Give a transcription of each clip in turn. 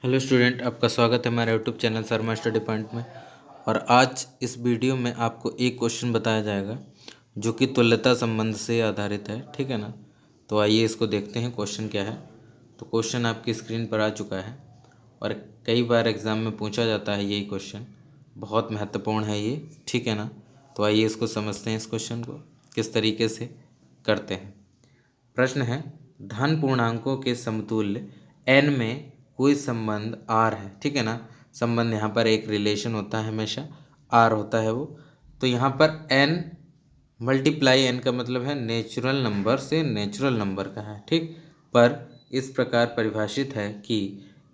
Hello student, आपका स्वागत है हमारे YouTube channel Sharma study point में। और आज इस वीडियो में आपको एक क्वेश्चन बताया जाएगा जो कि तुल्यता संबंध से आधारित है। ठीक है ना। तो आइए इसको देखते हैं क्वेश्चन क्या है। तो क्वेश्चन आपकी स्क्रीन पर आ चुका है और कई बार एग्ज़ाम में पूछा जाता है यही क्वेश्चन, बहुत महत्वपूर्ण है ये। ठीक है ना। तो आइए इसको समझते हैं, इस क्वेश्चन को किस तरीके से करते हैं। प्रश्न है, धन पूर्णांकों के समतुल्य n में कोई संबंध r है। ठीक है ना। संबंध यहाँ पर एक रिलेशन होता है, हमेशा r होता है वो। तो यहाँ पर n मल्टीप्लाई n का मतलब है नेचुरल नंबर से नेचुरल नंबर का है। ठीक, पर इस प्रकार परिभाषित है कि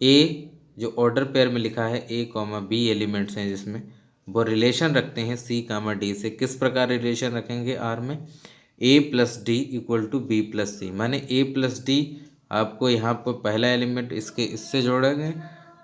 a जो ऑर्डर पेयर में लिखा है a कॉमा b एलिमेंट्स हैं जिसमें वो रिलेशन रखते हैं c कामा d से। किस प्रकार रिलेशन रखेंगे r में? a plus D equal to B plus C, माने a प्लस डी आपको यहाँ पर पहला एलिमेंट इससे जोड़ेंगे।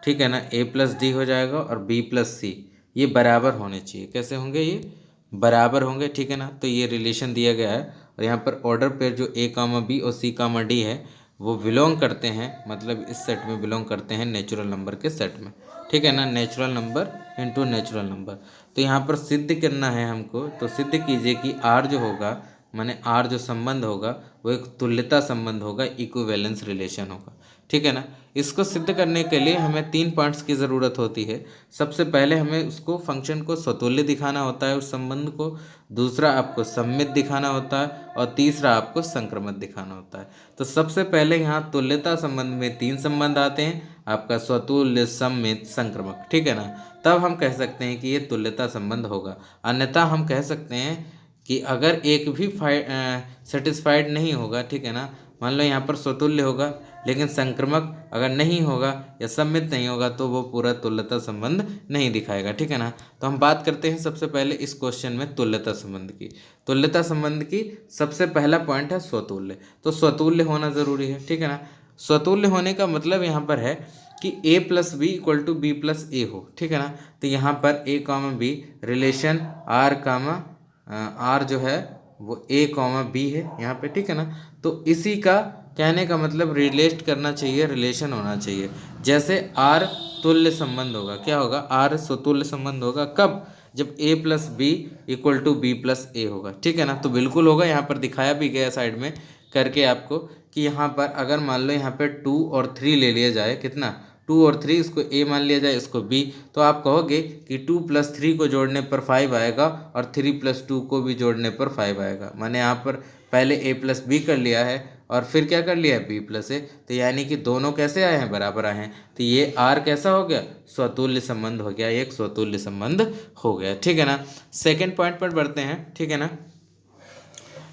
ठीक है ना। a प्लस डी हो जाएगा और b प्लस सी ये बराबर होने चाहिए। कैसे होंगे? ये बराबर होंगे। ठीक है ना। तो ये रिलेशन दिया गया है और यहाँ पर ऑर्डर पेयर जो a कामा बी और c कामा डी है वो बिलोंग करते हैं, मतलब इस सेट में बिलोंग करते हैं नेचुरल नंबर के सेट में। ठीक है ना। Natural number into natural number. तो यहाँ पर सिद्ध करना है हमको, तो सिद्ध कीजिए कि r जो होगा, माने r जो संबंध होगा वो एक तुल्यता संबंध होगा, इक्विवेलेंस रिलेशन होगा। ठीक है ना। इसको सिद्ध करने के लिए हमें 3 पॉइंट्स की ज़रूरत होती है। सबसे पहले हमें उसको फंक्शन को स्वतुल्य दिखाना होता है उस संबंध को, दूसरा आपको सममित दिखाना होता है और तीसरा आपको संक्रमक दिखाना होता है। तो सबसे पहले यहाँ तुल्यता संबंध में 3 संबंध आते हैं, आपका स्वतुल्य, सममित, संक्रमक। ठीक है ना। तब हम कह सकते हैं कि ये तुल्यता संबंध होगा। अन्यथा हम कह सकते हैं कि अगर एक भी सेटिस्फाइड नहीं होगा, ठीक है ना, मान लो यहाँ पर स्वतुल्य होगा लेकिन संक्रमक अगर नहीं होगा या सममित नहीं होगा तो वो पूरा तुल्यता संबंध नहीं दिखाएगा। ठीक है ना। तो हम बात करते हैं सबसे पहले इस क्वेश्चन में तुल्यता संबंध की। तुल्यता संबंध की सबसे पहला पॉइंट है स्वतुल्य। तो स्वतुल्य होना ज़रूरी है। ठीक है ना। स्वतुल्य होने का मतलब यहाँ पर है कि a plus B equal to B plus A हो। ठीक है ना। तो यहाँ पर a comma B relation r comma R जो है वो ए कॉमा बी है यहाँ पे। ठीक है ना। तो इसी का कहने का मतलब रिलेट करना चाहिए, रिलेशन होना चाहिए। जैसे आर तुल्य संबंध होगा, क्या होगा? आर स्वतुल्य संबंध होगा कब? जब A plus B equal to B plus A होगा। ठीक है ना। तो बिल्कुल होगा, यहाँ पर दिखाया भी गया साइड में करके आपको कि यहाँ पर अगर मान लो यहाँ पर 2 और 3 ले लिया जाए, कितना? 2 और 3, इसको a मान लिया जाए, इसको b, तो आप कहोगे कि 2 प्लस 3 को जोड़ने पर 5 आएगा और 3 प्लस 2 को भी जोड़ने पर 5 आएगा। मैंने यहाँ पर पहले a प्लस बी कर लिया है और फिर क्या कर लिया है? b प्लस ए। तो यानी कि दोनों कैसे आए हैं? बराबर आए हैं। तो ये r कैसा हो गया? स्वतुल्य संबंध हो गया, एक स्वतुल्य संबंध हो गया। ठीक है ना। सेकेंड पॉइंट पर बढ़ते हैं। ठीक है ना।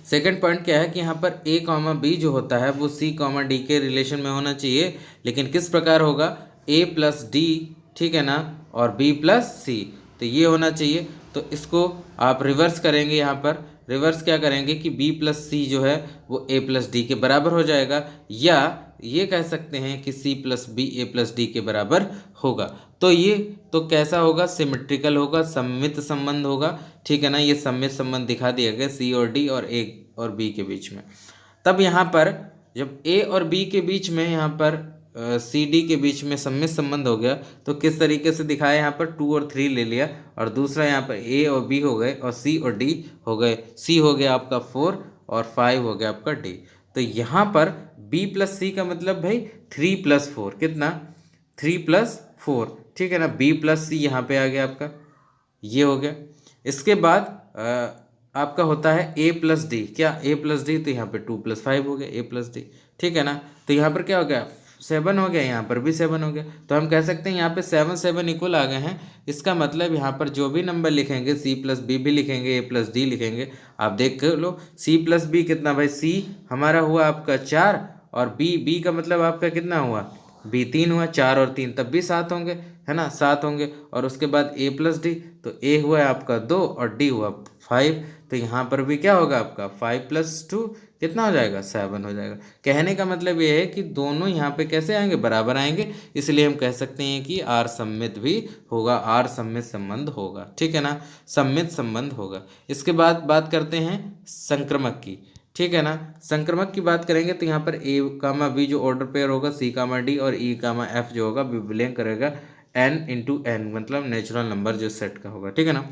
सेकेंड पॉइंट क्या है कि यहाँ पर a कॉमा बी जो होता है वो c कॉमा डी के रिलेशन में होना चाहिए, लेकिन किस प्रकार होगा? a प्लस डी, ठीक है ना, और b प्लस सी, तो ये होना चाहिए। तो इसको आप रिवर्स करेंगे, यहाँ पर रिवर्स क्या करेंगे कि b प्लस सी जो है वो a प्लस डी के बराबर हो जाएगा, या ये कह सकते हैं कि c प्लस बी ए प्लस डी के बराबर होगा। तो ये तो कैसा होगा? सिमेट्रिकल होगा, सममित संबंध होगा। ठीक है ना। ये सममित संबंध दिखा दिया गया सी और डी और ए और बी के बीच में। तब यहाँ पर जब ए और बी के बीच में, यहाँ पर सी डी के बीच में सममित संबंध हो गया, तो किस तरीके से दिखाया? यहाँ पर 2 और 3 ले लिया और दूसरा यहाँ पर ए और बी हो गए और सी और डी हो गए। सी हो गया आपका 4 और 5 हो गया आपका डी। तो यहाँ पर b प्लस सी का मतलब भाई 3 प्लस 4, कितना? 3 प्लस 4। ठीक है ना। b प्लस सी यहाँ पे आ गया आपका, ये हो गया। इसके बाद आपका होता है a प्लस डी, क्या? a प्लस डी, तो यहाँ पे 2 प्लस 5 हो गया a प्लस डी। ठीक है ना। तो यहाँ पर क्या हो गया? 7 हो गया, यहाँ पर भी 7 हो गया। तो हम कह सकते हैं यहाँ पे 7 7 इक्वल आ गए हैं। इसका मतलब यहाँ पर जो भी नंबर लिखेंगे, c प्लस बी भी लिखेंगे, a प्लस डी लिखेंगे। आप देख लो c प्लस बी कितना भाई? c हमारा हुआ आपका 4 और b का मतलब आपका कितना हुआ? b 3 हुआ, 4 और 3 तब भी 7 होंगे, है ना, 7 होंगे। और उसके बाद a प्लस डी, तो a हुआ आपका 2 और d हुआ 5। तो यहाँ पर भी क्या होगा आपका? 5 प्लस 2 कितना हो जाएगा? 7 हो जाएगा। कहने का मतलब ये है कि दोनों यहाँ पे कैसे आएंगे? बराबर आएंगे। इसलिए हम कह सकते हैं कि r सममित भी होगा, r सममित संबंध होगा। ठीक है ना। सममित संबंध होगा। इसके बाद बात करते हैं संक्रमक की। ठीक है ना। संक्रमक की बात करेंगे तो यहाँ पर ए कामा बी जो ऑर्डर पेयर होगा, सी कामा डी और ई कामा एफ जो होगा बिलोंग करेगा n इंटू एन, मतलब नेचुरल नंबर जो सेट का होगा, ठीक है ना।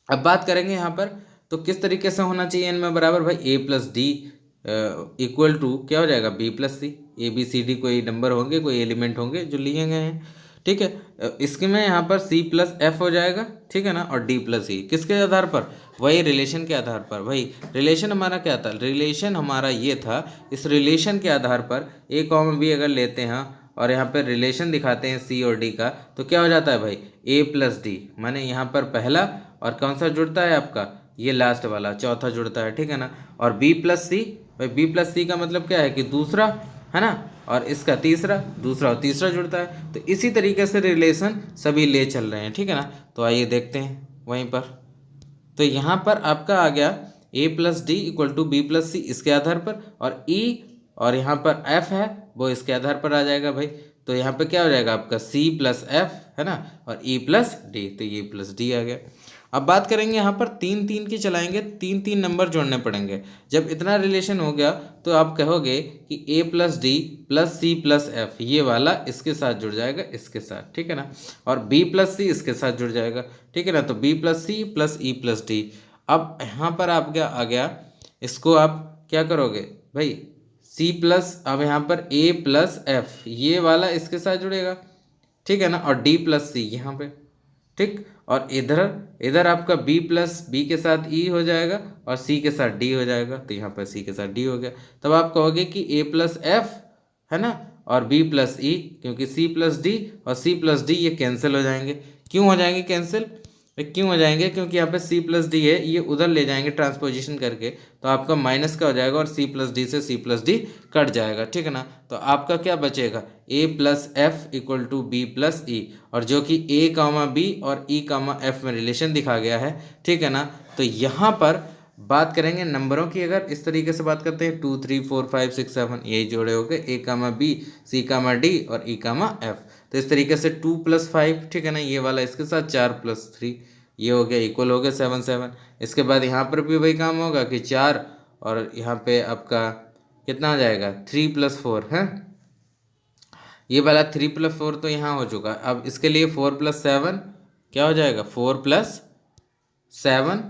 अब बात करेंगे यहाँ पर तो किस तरीके से होना चाहिए n में बराबर, भाई A plus D equal to क्या हो जाएगा B plus C. A B C D कोई नंबर होंगे, कोई एलिमेंट होंगे जो लिए गए हैं, ठीक है। इसके में यहाँ पर सी प्लस एफ हो जाएगा, ठीक है ना, और डी प्लस ई किसके आधार पर, वही रिलेशन के आधार पर। भाई रिलेशन हमारा क्या था, रिलेशन हमारा ये था, इस रिलेशन के आधार पर ए कॉमा बी अगर लेते हैं और यहाँ पर रिलेशन दिखाते हैं सी और डी का, तो क्या हो जाता है भाई ए प्लस डी, माने यहाँ पर पहला और कौन सा जुड़ता है आपका, ये लास्ट वाला चौथा जुड़ता है, ठीक है ना। और बी प्लस सी, भाई बी प्लस सी का मतलब क्या है कि दूसरा है ना, और इसका तीसरा, दूसरा और तीसरा जुड़ता है। तो इसी तरीके से रिलेशन सभी ले चल रहे हैं, ठीक है ना। तो आइए देखते हैं वहीं पर। तो यहाँ पर आपका आ गया A plus D equal to B plus C इसके आधार पर, और ई और यहाँ पर एफ है वो इसके आधार पर आ जाएगा भाई। तो यहाँ पे क्या हो जाएगा आपका सी प्लस एफ है ना, और ई प्लस डी, तो ये प्लस डी आ गया। अब बात करेंगे यहाँ पर तीन तीन की चलाएंगे, तीन तीन नंबर जोड़ने पड़ेंगे। जब इतना रिलेशन हो गया तो आप कहोगे कि A plus D plus C plus F, ये वाला इसके साथ जुड़ जाएगा इसके साथ, ठीक है ना, और बी प्लस सी इसके साथ जुड़ जाएगा, ठीक है ना। तो B plus C plus E plus D. अब यहाँ पर आप क्या आ गया, इसको आप क्या करोगे भाई सी प्लस, अब यहाँ पर ए प्लस एफ ये वाला इसके साथ जुड़ेगा, ठीक है ना, और डी प्लस सी यहाँ पे, ठीक। और इधर इधर आपका b प्लस बी के साथ e हो जाएगा और c के साथ d हो जाएगा, तो यहाँ पर c के साथ d हो गया। तब आप कहोगे कि a प्लस एफ है ना, और b प्लस ई, क्योंकि c प्लस डी और c प्लस डी ये कैंसिल हो जाएंगे। क्यों हो जाएंगे कैंसिल, क्यों हो जाएंगे, क्योंकि यहाँ पे c प्लस डी है, ये उधर ले जाएंगे ट्रांसपोजिशन करके, तो आपका माइनस का हो जाएगा और c प्लस डी से c प्लस डी कट जाएगा, ठीक है ना। तो आपका क्या बचेगा a plus F equal to B plus E, और जो कि a कामा बी और e कामा एफ में रिलेशन दिखा गया है, ठीक है ना। तो यहाँ पर बात करेंगे नंबरों की, अगर इस तरीके से बात करते हैं 2 3 4 5 6 7 यही जोड़े हो गए a comma B C comma D और e कामा एफ। तो इस तरीके से 2 प्लस 5, ठीक है ना, ये वाला इसके साथ 4 प्लस 3 ये हो गया इक्वल हो गया 7 7। इसके बाद यहाँ पर भी वही काम होगा कि 4 और यहाँ पे आपका कितना आ जाएगा 3 प्लस 4 है, ये वाला 3 प्लस 4 तो यहाँ हो चुका। अब इसके लिए 4 प्लस 7 क्या हो जाएगा 4 प्लस 7,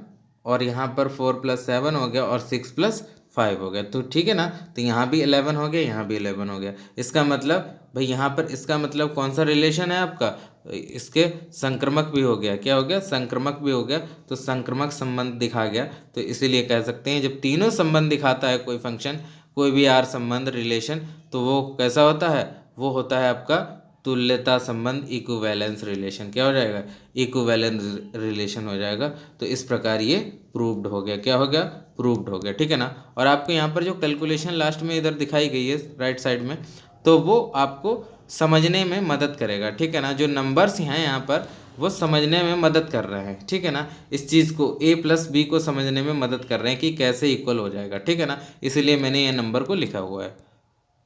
और यहाँ पर 4 प्लस 7 हो गया और 6 प्लस 5 हो गया, तो ठीक है ना। तो यहाँ भी 11 हो गया, यहाँ भी 11 हो गया। इसका मतलब भाई यहाँ पर इसका मतलब कौन सा रिलेशन है आपका, इसके संक्रमक भी हो गया, क्या हो गया संक्रमक भी हो गया, तो संक्रमक संबंध दिखा गया। तो इसीलिए कह सकते हैं जब तीनों संबंध दिखाता है कोई फंक्शन, कोई भी आर संबंध रिलेशन, तो वो कैसा होता है, वो होता है आपका तुल्यता संबंध, इक्विवेलेंस रिलेशन। क्या हो जाएगा इक्विवेलेंस रिलेशन हो जाएगा। तो इस प्रकार ये प्रूव्ड हो गया, क्या हो गया प्रूव्ड हो गया, ठीक है ना। और आपको यहाँ पर जो कैलकुलेशन लास्ट में इधर दिखाई गई है राइट साइड में, तो वो आपको समझने में मदद करेगा, ठीक है ना। जो नंबर्स हैं यहाँ पर वो समझने में मदद कर रहे हैं, ठीक है ना। इस चीज़ को a प्लस बी को समझने में मदद कर रहे हैं कि कैसे इक्वल हो जाएगा, ठीक है ना। इसीलिए मैंने ये नंबर को लिखा हुआ है,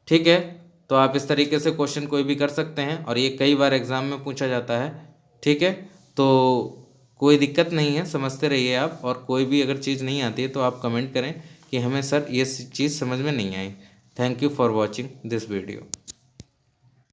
ठीक है। तो आप इस तरीके से क्वेश्चन कोई भी कर सकते हैं, और ये कई बार एग्ज़ाम में पूछा जाता है, ठीक है। तो कोई दिक्कत नहीं है, समझते रहिए आप, और कोई भी अगर चीज़ नहीं आती है तो आप कमेंट करें कि हमें सर ये चीज़ समझ में नहीं आई। Thank you for watching this video.